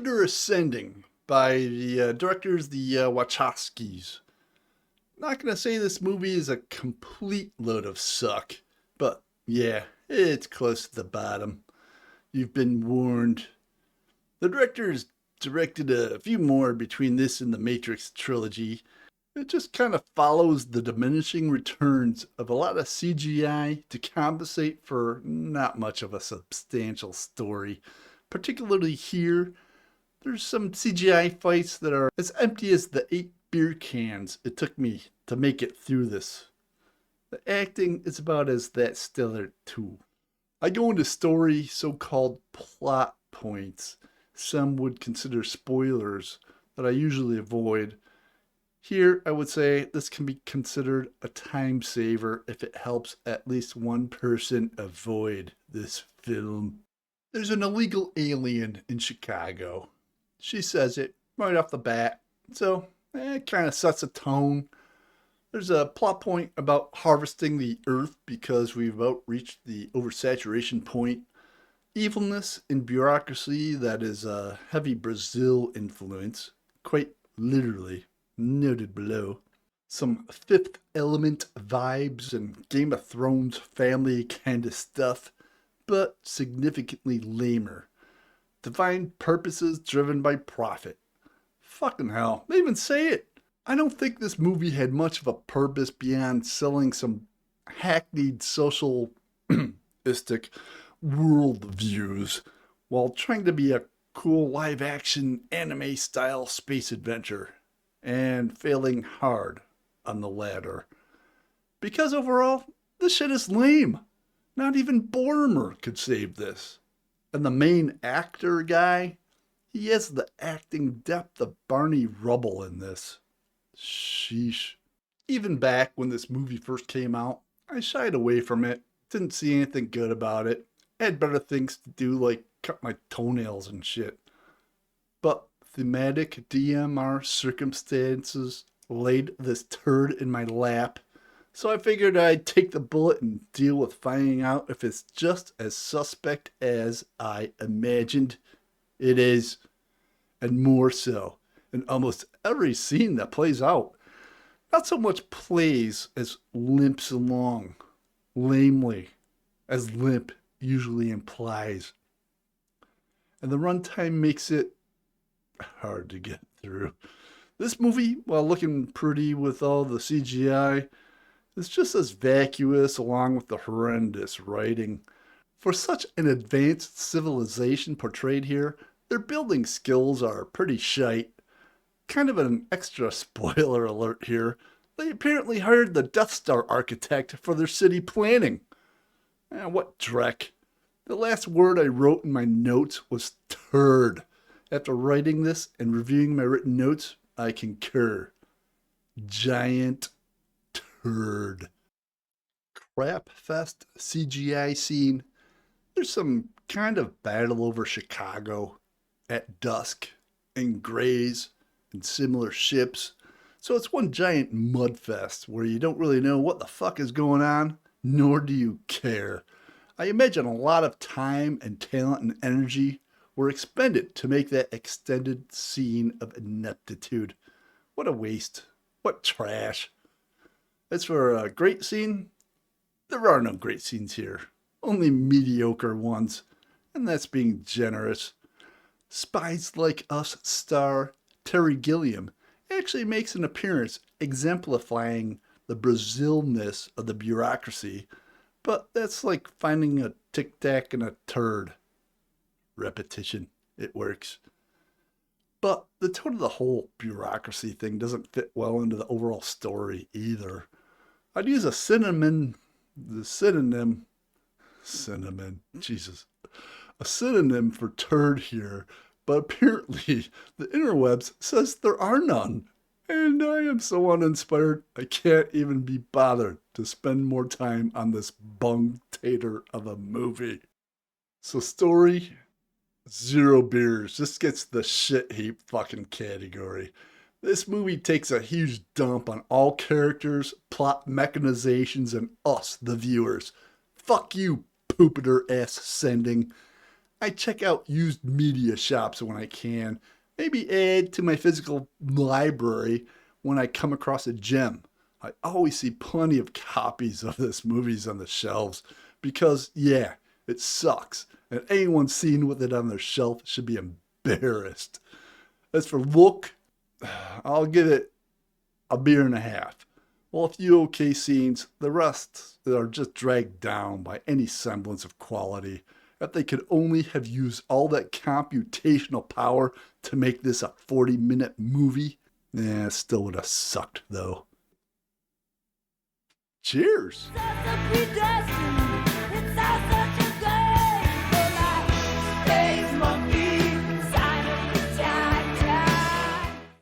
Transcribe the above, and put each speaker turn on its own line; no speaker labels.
Jupiter Ascending by the directors, the Wachowskis. Not gonna say this movie is a complete load of suck, but yeah, it's close to the bottom. You've been warned. The directors directed a few more between this and the Matrix trilogy. It just kind of follows the diminishing returns of a lot of CGI to compensate for not much of a substantial story. Particularly here, there's some CGI fights that are as empty as the 8 beer cans it took me to make it through this. The acting is about as that stellar too. I go into story, so-called plot points. Some would consider spoilers that I usually avoid. Here, I would say this can be considered a time saver if it helps at least one person avoid this film. There's an illegal alien in Chicago. She says it right off the bat, so it kind of sets a tone. There's a plot point about harvesting the earth because we've about reached the oversaturation point. Evilness and bureaucracy that is a heavy Brazil influence, quite literally, noted below. Some Fifth Element vibes and Game of Thrones family kind of stuff, but significantly lamer. Divine purposes driven by profit. Fucking hell, they even say it. I don't think this movie had much of a purpose beyond selling some hackneyed socialistic world views while trying to be a cool live action anime style space adventure and failing hard on the latter. Because overall, this shit is lame. Not even Bormer could save this. And the main actor guy, he has the acting depth of Barney Rubble in this. Sheesh. Even back when this movie first came out, I shied away from it. Didn't see anything good about it. I had better things to do like cut my toenails and shit. But thematic DMR circumstances laid this turd in my lap. So I figured I'd take the bullet and deal with finding out if it's just as suspect as I imagined it is. And more so in almost every scene that plays out. Not so much plays as limps along, lamely, as limp usually implies. And the runtime makes it hard to get through. This movie, while looking pretty with all the CGI, is just as vacuous along with the horrendous writing. For such an advanced civilization portrayed here, their building skills are pretty shite. Kind of an extra spoiler alert here. They apparently hired the Death Star architect for their city planning. What dreck. The last word I wrote in my notes was turd. After writing this and reviewing my written notes, I concur. Giant turd. Crapfest CGI scene. There's some kind of battle over Chicago at dusk and grays and similar ships. So it's one giant mudfest where you don't really know what the fuck is going on, nor do you care. I imagine a lot of time and talent and energy were expended to make that extended scene of ineptitude. What a waste. What trash. As for a great scene, there are no great scenes here. Only mediocre ones. And that's being generous. Spies Like Us star Terry Gilliam actually makes an appearance exemplifying the Brazilness of the bureaucracy, but that's like finding a tic-tac in a turd. Repetition. It works. But the tone of the whole bureaucracy thing doesn't fit well into the overall story either. I'd use a cinnamon, Jesus. A synonym for turd here, but apparently the interwebs says there are none. And I am so uninspired, I can't even be bothered to spend more time on this bung tater of a movie. So story, 0 beers. This gets the shit heap fucking category. This movie takes a huge dump on all characters, plot mechanizations, and us, the viewers. Fuck you, Poopiter ass sending. I check out used media shops when I can, maybe add to my physical library when I come across a gem. I always see plenty of copies of this movies on the shelves because, yeah, it sucks. And anyone seen with it on their shelf should be embarrassed. As for look, I'll give it a beer and a half. Well, a few okay scenes, the rest are just dragged down by any semblance of quality. If they could only have used all that computational power to make this a 40-minute movie, it still would have sucked though. Cheers!